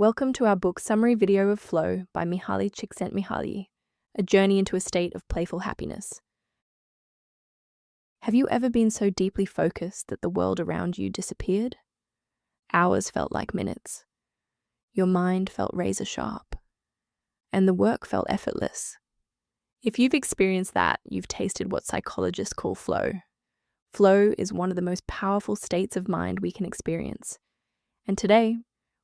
Welcome to our book summary video of Flow by Mihaly Csikszentmihalyi, a journey into a state of playful happiness. Have you ever been so deeply focused that the world around you disappeared? Hours felt like minutes. Your mind felt razor sharp, and the work felt effortless. If you've experienced that, you've tasted what psychologists call flow. Flow is one of the most powerful states of mind we can experience. And today,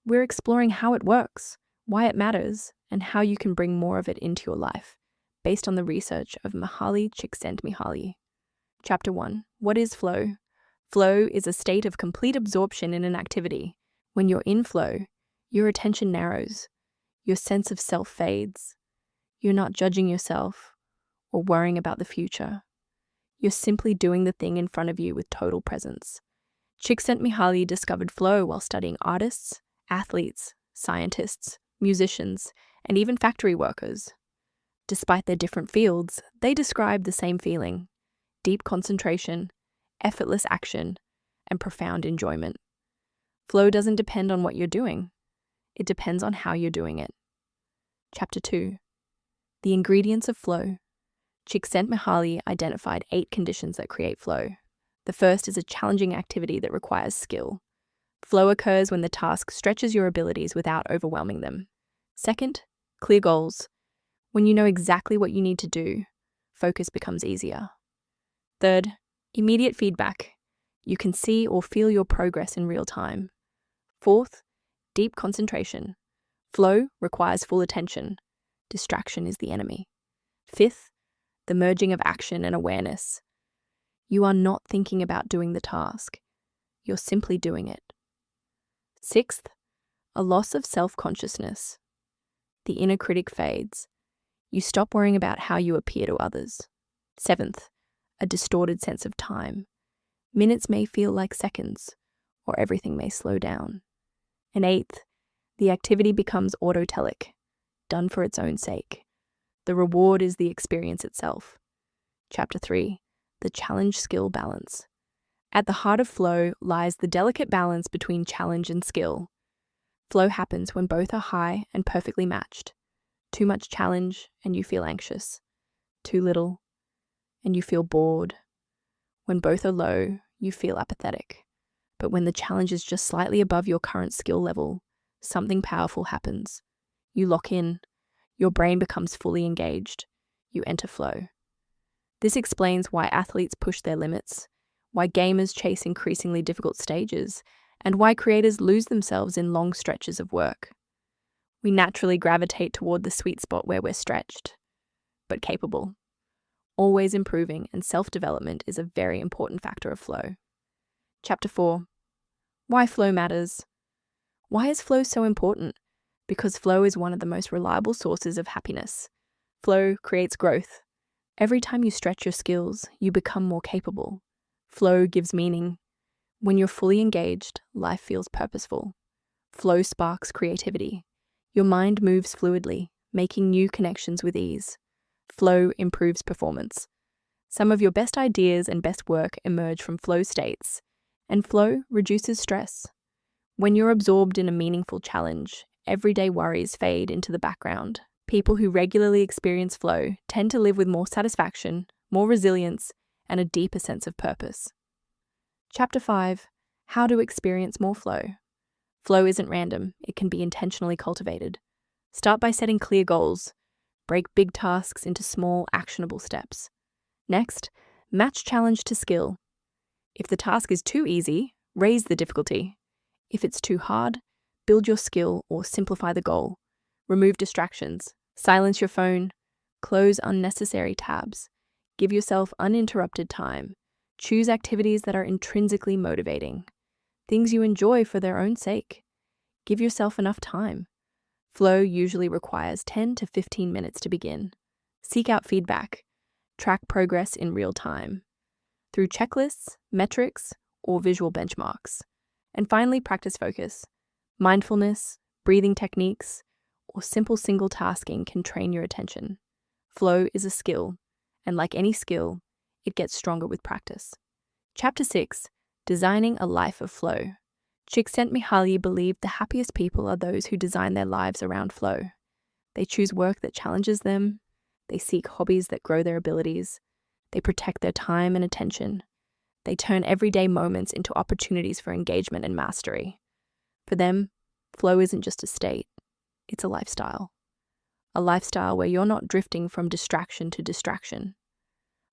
we're exploring how it works, why it matters, and how you can bring more of it into your life, based on the research of Mihaly Csikszentmihalyi. Chapter 1. What is flow? Flow is a state of complete absorption in an activity. When you're in flow, your attention narrows, your sense of self fades. You're not judging yourself or worrying about the future. You're simply doing the thing in front of you with total presence. Csikszentmihalyi discovered flow while studying artists, athletes, scientists, musicians, and even factory workers. Despite their different fields, they describe the same feeling: deep concentration, effortless action, and profound enjoyment. Flow doesn't depend on what you're doing. It depends on how you're doing it. Chapter 2. The ingredients of flow. Csikszentmihalyi identified 8 conditions that create flow. The first is a challenging activity that requires skill. Flow occurs when the task stretches your abilities without overwhelming them. Second, clear goals. When you know exactly what you need to do, focus becomes easier. Third, immediate feedback. You can see or feel your progress in real time. Fourth, deep concentration. Flow requires full attention. Distraction is the enemy. Fifth, the merging of action and awareness. You are not thinking about doing the task. You're simply doing it. Sixth, a loss of self-consciousness. The inner critic fades. You stop worrying about how you appear to others. Seventh, a distorted sense of time. Minutes may feel like seconds, or everything may slow down. And eighth, the activity becomes autotelic, done for its own sake. The reward is the experience itself. Chapter 3. The challenge-skill balance. At the heart of flow lies the delicate balance between challenge and skill. Flow happens when both are high and perfectly matched. Too much challenge and you feel anxious. Too little and you feel bored. When both are low, you feel apathetic. But when the challenge is just slightly above your current skill level, something powerful happens. You lock in. Your brain becomes fully engaged. You enter flow. This explains why athletes push their limits, why gamers chase increasingly difficult stages, and why creators lose themselves in long stretches of work. We naturally gravitate toward the sweet spot where we're stretched, but capable. Always improving, and self-development is a very important factor of flow. Chapter 4. Why flow matters. Why is flow so important? Because flow is one of the most reliable sources of happiness. Flow creates growth. Every time you stretch your skills, you become more capable. Flow gives meaning. When you're fully engaged, life feels purposeful. Flow sparks creativity. Your mind moves fluidly, making new connections with ease. Flow improves performance. Some of your best ideas and best work emerge from flow states, and flow reduces stress. When you're absorbed in a meaningful challenge, everyday worries fade into the background. People who regularly experience flow tend to live with more satisfaction, more resilience, and a deeper sense of purpose. Chapter 5. How to experience more flow. Flow isn't random, it can be intentionally cultivated. Start by setting clear goals. Break big tasks into small, actionable steps. Next, match challenge to skill. If the task is too easy, raise the difficulty. If it's too hard, build your skill or simplify the goal. Remove distractions. Silence your phone. Close unnecessary tabs. Give yourself uninterrupted time. Choose activities that are intrinsically motivating. Things you enjoy for their own sake. Give yourself enough time. Flow usually requires 10 to 15 minutes to begin. Seek out feedback. Track progress in real time through checklists, metrics, or visual benchmarks. And finally, practice focus. Mindfulness, breathing techniques, or simple single tasking can train your attention. Flow is a skill, and like any skill, it gets stronger with practice. Chapter 6. Designing a life of flow. Csikszentmihalyi believed the happiest people are those who design their lives around flow. They choose work that challenges them, they seek hobbies that grow their abilities, they protect their time and attention, they turn everyday moments into opportunities for engagement and mastery. For them, flow isn't just a state, it's a lifestyle. A lifestyle where you're not drifting from distraction to distraction.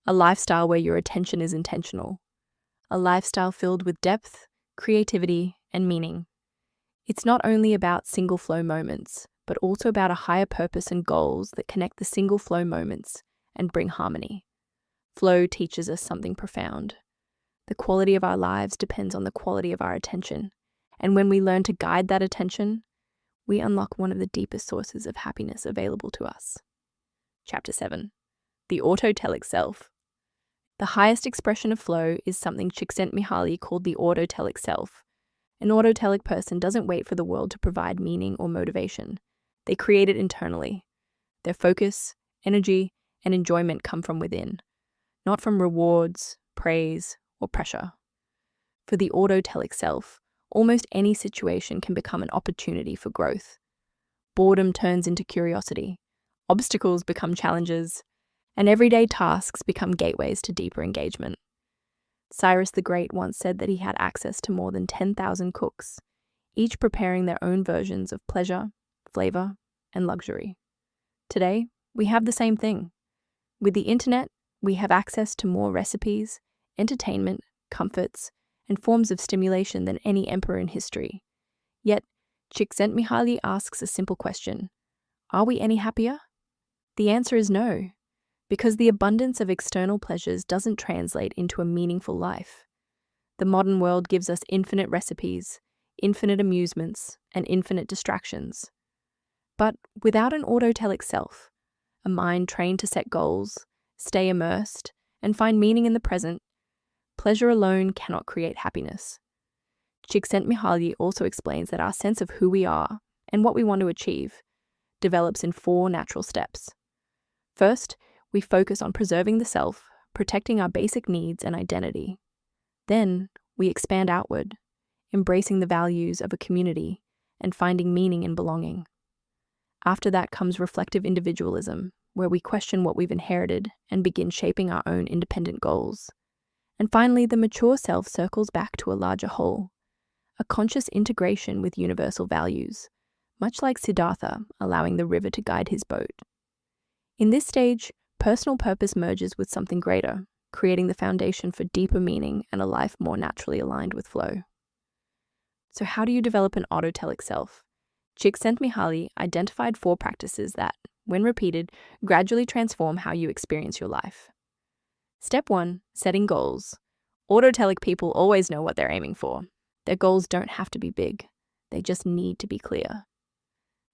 A lifestyle where your attention is intentional. A lifestyle filled with depth, creativity, and meaning. It's not only about single flow moments, but also about a higher purpose and goals that connect the single flow moments and bring harmony. Flow teaches us something profound. The quality of our lives depends on the quality of our attention, and when we learn to guide that attention, we unlock one of the deepest sources of happiness available to us. Chapter 7. The autotelic self. The highest expression of flow is something Csikszentmihalyi called the autotelic self. An autotelic person doesn't wait for the world to provide meaning or motivation. They create it internally. Their focus, energy, and enjoyment come from within, not from rewards, praise, or pressure. For the autotelic self, almost any situation can become an opportunity for growth. Boredom turns into curiosity, obstacles become challenges, and everyday tasks become gateways to deeper engagement. Cyrus the Great once said that he had access to more than 10,000 cooks, each preparing their own versions of pleasure, flavor, and luxury. Today, we have the same thing. With the internet, we have access to more recipes, entertainment, comforts, and forms of stimulation than any emperor in history. Yet, Csikszentmihalyi asks a simple question: are we any happier? The answer is no, because the abundance of external pleasures doesn't translate into a meaningful life. The modern world gives us infinite recipes, infinite amusements, and infinite distractions. But without an autotelic self, a mind trained to set goals, stay immersed, and find meaning in the present, pleasure alone cannot create happiness. Csikszentmihalyi also explains that our sense of who we are and what we want to achieve develops in 4 natural steps. First, we focus on preserving the self, protecting our basic needs and identity. Then, we expand outward, embracing the values of a community and finding meaning in belonging. After that comes reflective individualism, where we question what we've inherited and begin shaping our own independent goals. And finally, the mature self circles back to a larger whole, a conscious integration with universal values, much like Siddhartha allowing the river to guide his boat. In this stage, personal purpose merges with something greater, creating the foundation for deeper meaning and a life more naturally aligned with flow. So how do you develop an autotelic self? Csikszentmihalyi identified 4 practices that, when repeated, gradually transform how you experience your life. Step 1, setting goals. Autotelic people always know what they're aiming for. Their goals don't have to be big. They just need to be clear.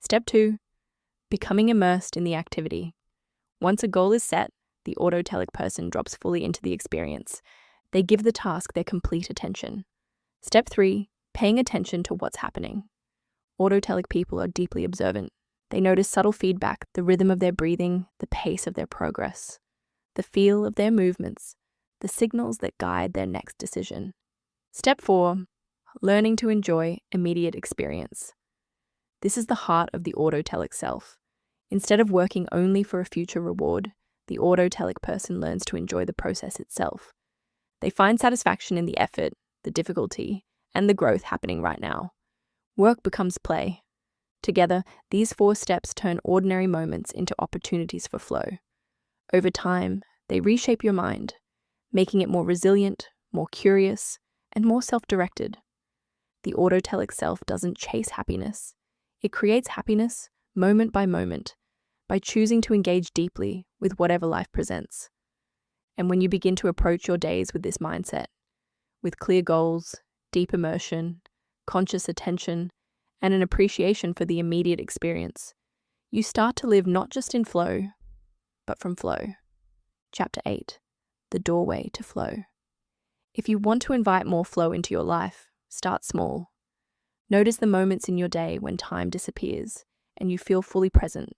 Step 2, becoming immersed in the activity. Once a goal is set, the autotelic person drops fully into the experience. They give the task their complete attention. Step 3, paying attention to what's happening. Autotelic people are deeply observant. They notice subtle feedback, the rhythm of their breathing, the pace of their progress, the feel of their movements, the signals that guide their next decision. Step 4, learning to enjoy immediate experience. This is the heart of the autotelic self. Instead of working only for a future reward, the autotelic person learns to enjoy the process itself. They find satisfaction in the effort, the difficulty, and the growth happening right now. Work becomes play. Together, these 4 steps turn ordinary moments into opportunities for flow. Over time, they reshape your mind, making it more resilient, more curious, and more self-directed. The autotelic self doesn't chase happiness. It creates happiness, moment by moment, by choosing to engage deeply with whatever life presents. And when you begin to approach your days with this mindset, with clear goals, deep immersion, conscious attention, and an appreciation for the immediate experience, you start to live not just in flow, but from flow. Chapter 8, the doorway to flow. If you want to invite more flow into your life, start small. Notice the moments in your day when time disappears and you feel fully present.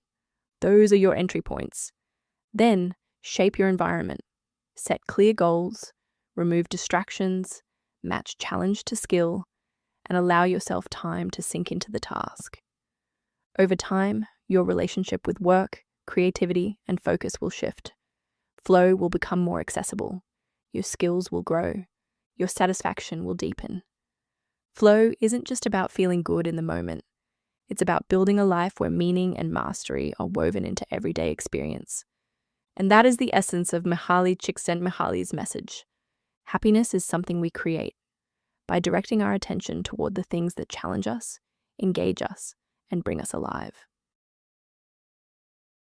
Those are your entry points. Then, shape your environment. Set clear goals, remove distractions, match challenge to skill, and allow yourself time to sink into the task. Over time, your relationship with work, creativity, and focus will shift. Flow will become more accessible. Your skills will grow. Your satisfaction will deepen. Flow isn't just about feeling good in the moment. It's about building a life where meaning and mastery are woven into everyday experience. And that is the essence of Mihaly Csikszentmihalyi's message. Happiness is something we create by directing our attention toward the things that challenge us, engage us, and bring us alive.